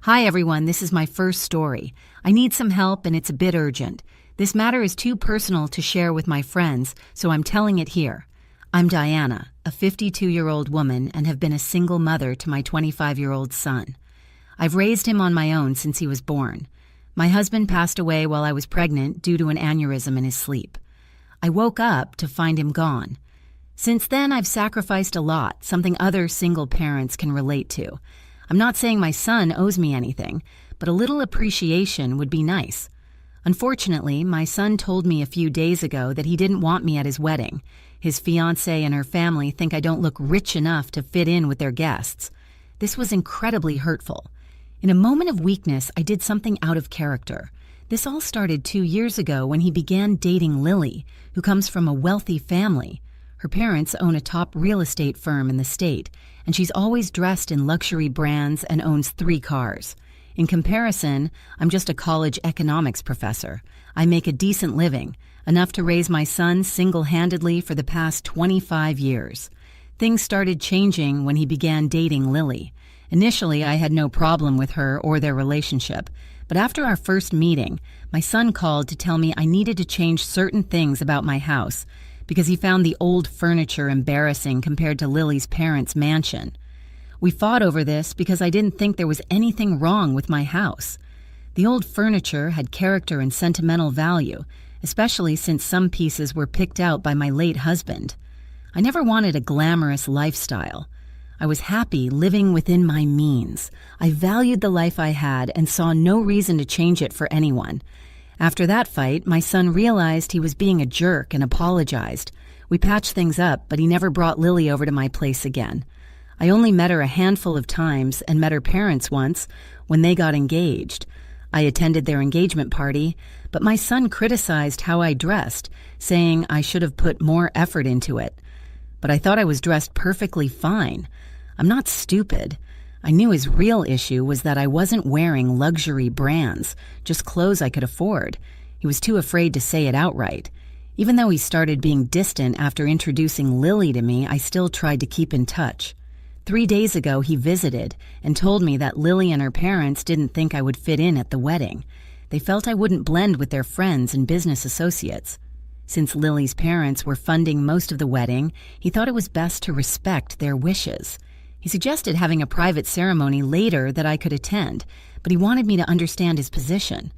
Hi everyone, this is my first story. I need some help and it's a bit urgent. This matter is too personal to share with my friends, so I'm telling it here. I'm Diana, a 52-year-old woman, and have been a single mother to my 25-year-old son. I've raised him on my own since he was born. My husband passed away while I was pregnant due to an aneurysm in his sleep. I woke up to find him gone. Since then, I've sacrificed a lot, something other single parents can relate to. I'm not saying my son owes me anything, but a little appreciation would be nice. Unfortunately, my son told me a few days ago that he didn't want me at his wedding. His fiancé and her family think I don't look rich enough to fit in with their guests. This was incredibly hurtful. In a moment of weakness, I did something out of character. This all started 2 years ago when he began dating Lily, who comes from a wealthy family. Her parents own a top real estate firm in the state, and she's always dressed in luxury brands and owns 3 cars. In comparison, I'm just a college economics professor. I make a decent living, enough to raise my son single-handedly for the past 25 years. Things started changing when he began dating Lily. Initially, I had no problem with her or their relationship, but after our first meeting, my son called to tell me I needed to change certain things about my house because he found the old furniture embarrassing compared to Lily's parents' mansion. We fought over this because I didn't think there was anything wrong with my house. The old furniture had character and sentimental value, especially since some pieces were picked out by my late husband. I never wanted a glamorous lifestyle. I was happy living within my means. I valued the life I had and saw no reason to change it for anyone. After that fight, my son realized he was being a jerk and apologized. We patched things up, but he never brought Lily over to my place again. I only met her a handful of times and met her parents once when they got engaged. I attended their engagement party, but my son criticized how I dressed, saying I should have put more effort into it. But I thought I was dressed perfectly fine. I'm not stupid. I knew his real issue was that I wasn't wearing luxury brands, just clothes I could afford. He was too afraid to say it outright. Even though he started being distant after introducing Lily to me, I still tried to keep in touch. 3 days ago, he visited and told me that Lily and her parents didn't think I would fit in at the wedding. They felt I wouldn't blend with their friends and business associates. Since Lily's parents were funding most of the wedding, he thought it was best to respect their wishes. He suggested having a private ceremony later that I could attend, but he wanted me to understand his position.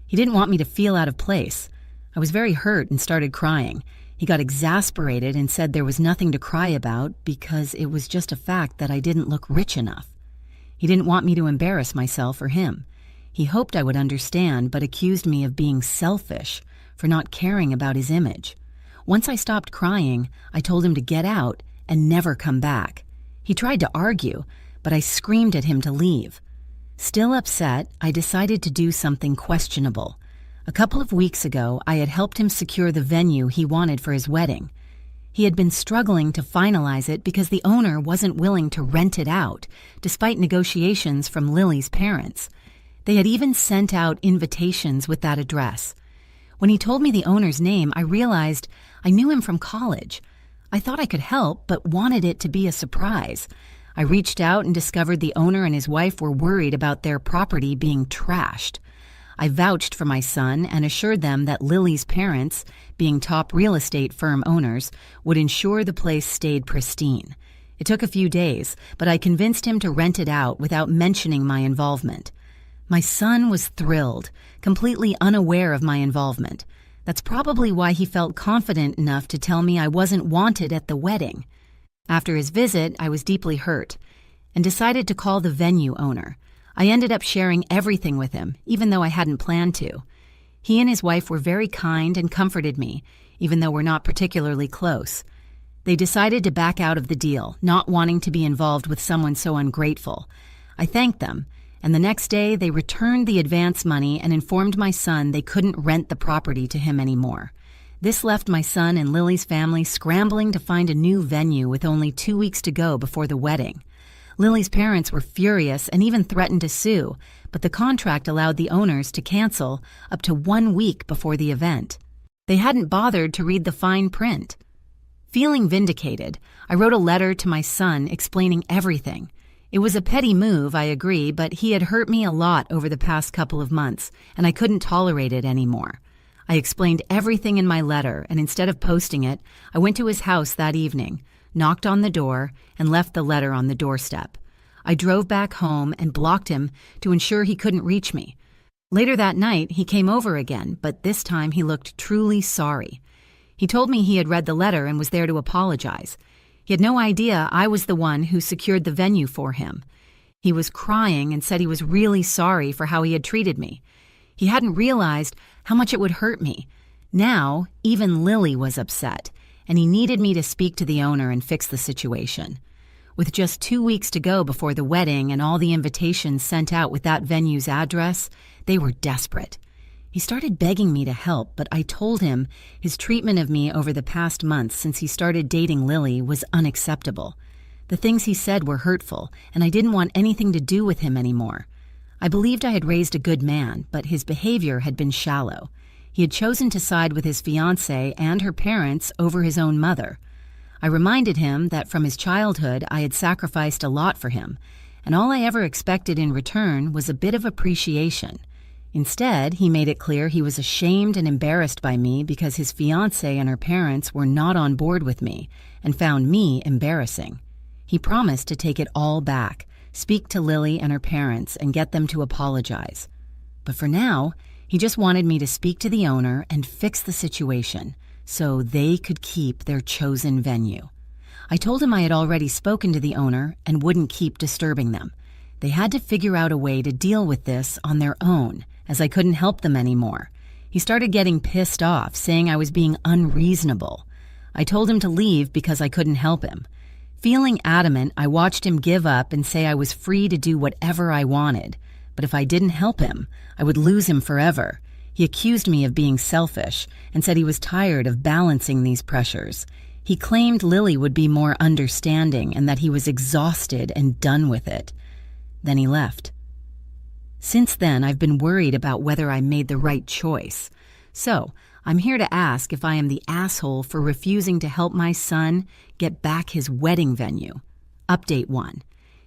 He didn't want me to feel out of place. I was very hurt and started crying. He got exasperated and said there was nothing to cry about because it was just a fact that I didn't look rich enough. He didn't want me to embarrass myself or him. He hoped I would understand, but accused me of being selfish for not caring about his image. Once I stopped crying, I told him to get out and never come back. He tried to argue, but I screamed at him to leave. Still upset, I decided to do something questionable. A couple of weeks ago, I had helped him secure the venue he wanted for his wedding. He had been struggling to finalize it because the owner wasn't willing to rent it out, despite negotiations from Lily's parents. They had even sent out invitations with that address. When he told me the owner's name, I realized I knew him from college. I thought I could help, but wanted it to be a surprise. I reached out and discovered the owner and his wife were worried about their property being trashed. I vouched for my son and assured them that Lily's parents, being top real estate firm owners, would ensure the place stayed pristine. It took a few days, but I convinced him to rent it out without mentioning my involvement. My son was thrilled, completely unaware of my involvement. That's probably why he felt confident enough to tell me I wasn't wanted at the wedding. After his visit, I was deeply hurt and decided to call the venue owner. I ended up sharing everything with him, even though I hadn't planned to. He and his wife were very kind and comforted me, even though we're not particularly close. They decided to back out of the deal, not wanting to be involved with someone so ungrateful. I thanked them, and the next day they returned the advance money and informed my son they couldn't rent the property to him anymore. This left my son and Lily's family scrambling to find a new venue with only 2 weeks to go before the wedding. Lily's parents were furious and even threatened to sue, but the contract allowed the owners to cancel up to 1 week before the event. They hadn't bothered to read the fine print. Feeling vindicated, I wrote a letter to my son explaining everything. It was a petty move, I agree, but he had hurt me a lot over the past couple of months, and I couldn't tolerate it anymore. I explained everything in my letter, and instead of posting it, I went to his house that evening, knocked on the door, and left the letter on the doorstep. I drove back home and blocked him to ensure he couldn't reach me. Later that night, he came over again, but this time he looked truly sorry. He told me he had read the letter and was there to apologize. He had no idea I was the one who secured the venue for him. He was crying and said he was really sorry for how he had treated me. He hadn't realized how much it would hurt me. Now, even Lily was upset, and he needed me to speak to the owner and fix the situation. With just 2 weeks to go before the wedding and all the invitations sent out with that venue's address, they were desperate. He started begging me to help, but I told him his treatment of me over the past months since he started dating Lily was unacceptable. The things he said were hurtful, and I didn't want anything to do with him anymore. I believed I had raised a good man, but his behavior had been shallow. He had chosen to side with his fiancée and her parents over his own mother. I reminded him that from his childhood I had sacrificed a lot for him, and all I ever expected in return was a bit of appreciation. Instead, he made it clear he was ashamed and embarrassed by me because his fiancée and her parents were not on board with me and found me embarrassing. He promised to take it all back, speak to Lily and her parents, and get them to apologize. But for now, he just wanted me to speak to the owner and fix the situation so they could keep their chosen venue. I told him I had already spoken to the owner and wouldn't keep disturbing them. They had to figure out a way to deal with this on their own, as I couldn't help them anymore. He started getting pissed off, saying I was being unreasonable. I told him to leave because I couldn't help him. Feeling adamant, I watched him give up and say I was free to do whatever I wanted. But if I didn't help him, I would lose him forever. He accused me of being selfish and said he was tired of balancing these pressures. He claimed Lily would be more understanding and that he was exhausted and done with it. Then he left. Since then, I've been worried about whether I made the right choice. So, I'm here to ask if I am the asshole for refusing to help my son get back his wedding venue. Update 1.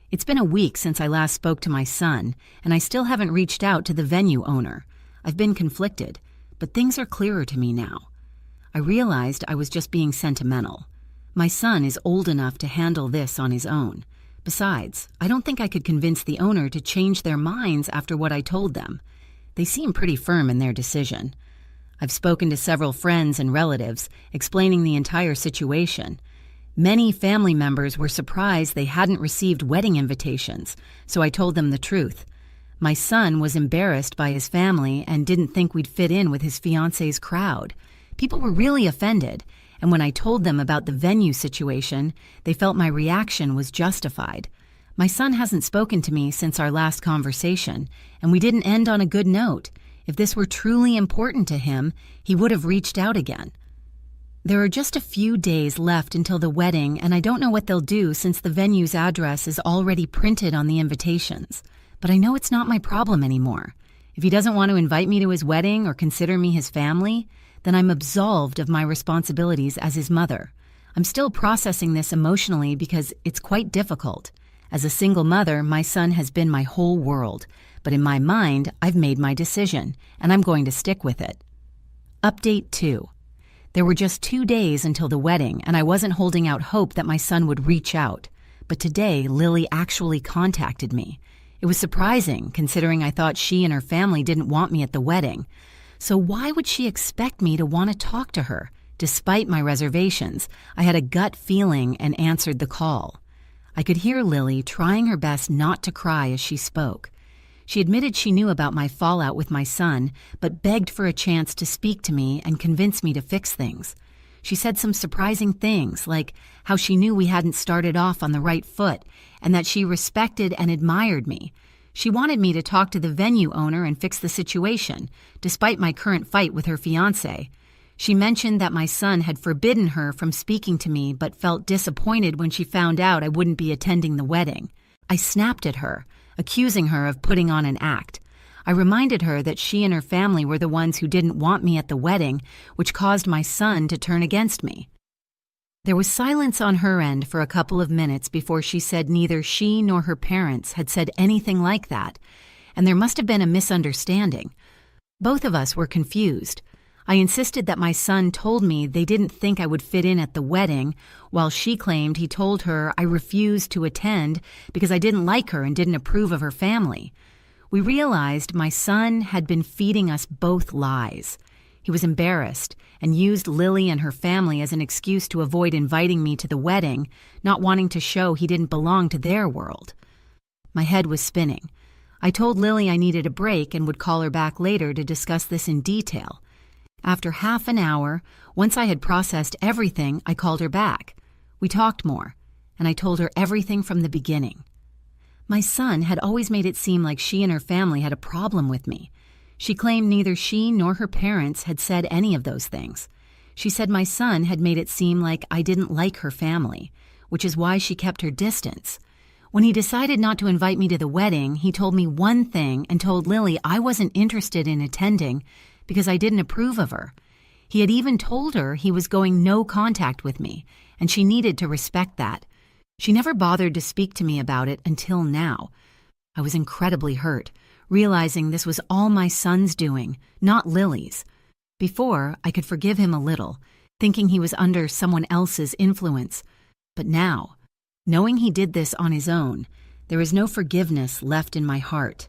It's been a week since I last spoke to my son, and I still haven't reached out to the venue owner. I've been conflicted, but things are clearer to me now. I realized I was just being sentimental. My son is old enough to handle this on his own. Besides, I don't think I could convince the owner to change their minds after what I told them. They seem pretty firm in their decision. I've spoken to several friends and relatives, explaining the entire situation. Many family members were surprised they hadn't received wedding invitations, so I told them the truth. My son was embarrassed by his family and didn't think we'd fit in with his fiancé's crowd. People were really offended, and when I told them about the venue situation, they felt my reaction was justified. My son hasn't spoken to me since our last conversation, and we didn't end on a good note. If this were truly important to him, he would have reached out again. There are just a few days left until the wedding, and I don't know what they'll do since the venue's address is already printed on the invitations. But I know it's not my problem anymore. If he doesn't want to invite me to his wedding or consider me his family, then I'm absolved of my responsibilities as his mother. I'm still processing this emotionally because it's quite difficult. As a single mother, my son has been my whole world, but in my mind, I've made my decision, and I'm going to stick with it. Update 2. There were just 2 days until the wedding, and I wasn't holding out hope that my son would reach out. But today, Lily actually contacted me. It was surprising, considering I thought she and her family didn't want me at the wedding. So why would she expect me to want to talk to her? Despite my reservations, I had a gut feeling and answered the call. I could hear Lily trying her best not to cry as she spoke. She admitted she knew about my fallout with my son, but begged for a chance to speak to me and convince me to fix things. She said some surprising things, like how she knew we hadn't started off on the right foot and that she respected and admired me. She wanted me to talk to the venue owner and fix the situation, despite my current fight with her fiancé. She mentioned that my son had forbidden her from speaking to me but felt disappointed when she found out I wouldn't be attending the wedding. I snapped at her, accusing her of putting on an act. I reminded her that she and her family were the ones who didn't want me at the wedding, which caused my son to turn against me. There was silence on her end for a couple of minutes before she said neither she nor her parents had said anything like that, and there must have been a misunderstanding. Both of us were confused. I insisted that my son told me they didn't think I would fit in at the wedding, while she claimed he told her I refused to attend because I didn't like her and didn't approve of her family. We realized my son had been feeding us both lies. He was embarrassed and used Lily and her family as an excuse to avoid inviting me to the wedding, not wanting to show he didn't belong to their world. My head was spinning. I told Lily I needed a break and would call her back later to discuss this in detail. After half an hour, once I had processed everything, I called her back. We talked more, and I told her everything from the beginning. My son had always made it seem like she and her family had a problem with me. She claimed neither she nor her parents had said any of those things. She said my son had made it seem like I didn't like her family, which is why she kept her distance. When he decided not to invite me to the wedding, he told me one thing and told Lily I wasn't interested in attending because I didn't approve of her. He had even told her he was going no contact with me, and she needed to respect that. She never bothered to speak to me about it until now. I was incredibly hurt, realizing this was all my son's doing, not Lily's. Before, I could forgive him a little, thinking he was under someone else's influence. But now, knowing he did this on his own, there is no forgiveness left in my heart.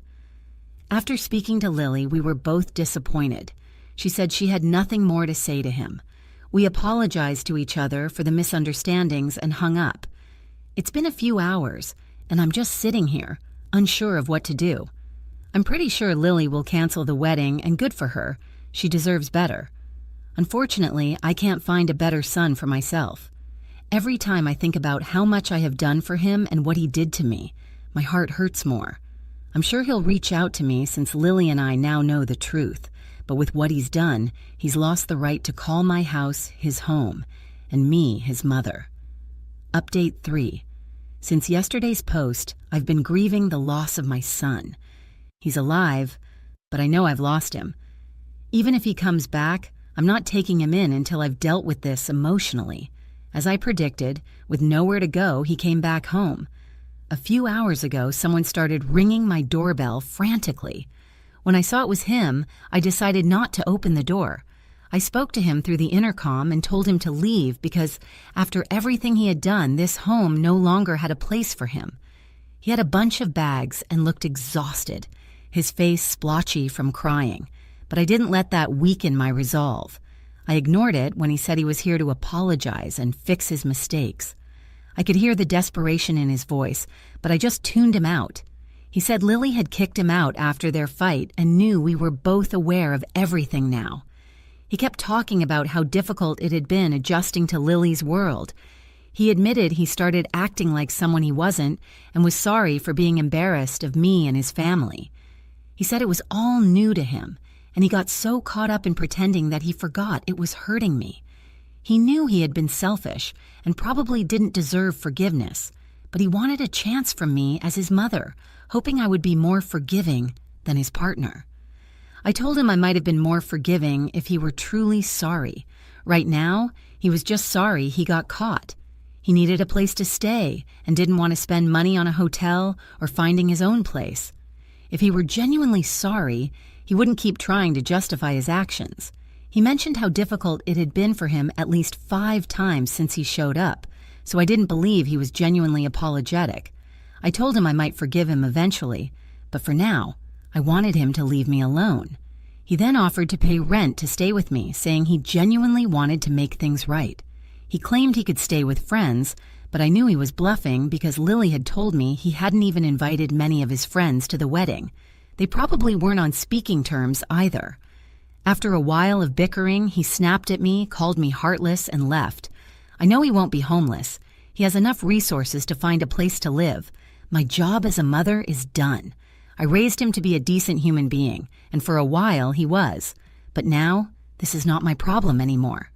After speaking to Lily, we were both disappointed. She said she had nothing more to say to him. We apologized to each other for the misunderstandings and hung up. It's been a few hours, and I'm just sitting here, unsure of what to do. I'm pretty sure Lily will cancel the wedding, and good for her. She deserves better. Unfortunately, I can't find a better son for myself. Every time I think about how much I have done for him and what he did to me, my heart hurts more. I'm sure he'll reach out to me since Lily and I now know the truth, but with what he's done, he's lost the right to call my house his home, and me his mother. Update 3. Since yesterday's post, I've been grieving the loss of my son. He's alive, but I know I've lost him. Even if he comes back, I'm not taking him in until I've dealt with this emotionally. As I predicted, with nowhere to go, he came back home. A few hours ago, someone started ringing my doorbell frantically. When I saw it was him, I decided not to open the door. I spoke to him through the intercom and told him to leave because after everything he had done, this home no longer had a place for him. He had a bunch of bags and looked exhausted, his face splotchy from crying, but I didn't let that weaken my resolve. I ignored it when he said he was here to apologize and fix his mistakes. I could hear the desperation in his voice, but I just tuned him out. He said Lily had kicked him out after their fight and knew we were both aware of everything now. He kept talking about how difficult it had been adjusting to Lily's world. He admitted he started acting like someone he wasn't and was sorry for being embarrassed of me and his family. He said it was all new to him, and he got so caught up in pretending that he forgot it was hurting me. He knew he had been selfish and probably didn't deserve forgiveness, but he wanted a chance from me as his mother, hoping I would be more forgiving than his partner. I told him I might have been more forgiving if he were truly sorry. Right now, he was just sorry he got caught. He needed a place to stay and didn't want to spend money on a hotel or finding his own place. If he were genuinely sorry, he wouldn't keep trying to justify his actions. He mentioned how difficult it had been for him at least 5 times since he showed up, so I didn't believe he was genuinely apologetic. I told him I might forgive him eventually, but for now, I wanted him to leave me alone. He then offered to pay rent to stay with me, saying he genuinely wanted to make things right. He claimed he could stay with friends, but I knew he was bluffing because Lily had told me he hadn't even invited many of his friends to the wedding. They probably weren't on speaking terms either. After a while of bickering, he snapped at me, called me heartless, and left. I know he won't be homeless. He has enough resources to find a place to live. My job as a mother is done. I raised him to be a decent human being, and for a while he was. But now, this is not my problem anymore.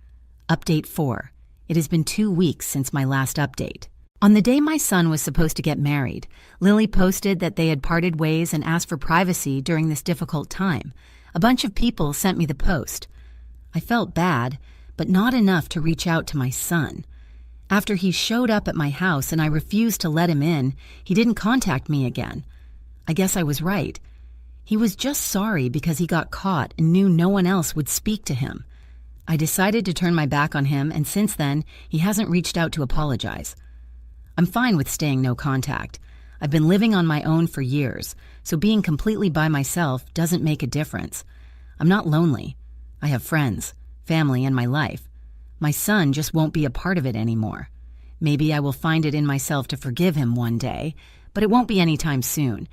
Update 4. It has been 2 weeks since my last update. On the day my son was supposed to get married, Lily posted that they had parted ways and asked for privacy during this difficult time. A bunch of people sent me the post. I felt bad, but not enough to reach out to my son. After he showed up at my house and I refused to let him in, he didn't contact me again. I guess I was right. He was just sorry because he got caught and knew no one else would speak to him. I decided to turn my back on him, and since then, he hasn't reached out to apologize. I'm fine with staying no contact. I've been living on my own for years, so being completely by myself doesn't make a difference. I'm not lonely. I have friends, family, and my life. My son just won't be a part of it anymore. Maybe I will find it in myself to forgive him one day, but it won't be anytime soon,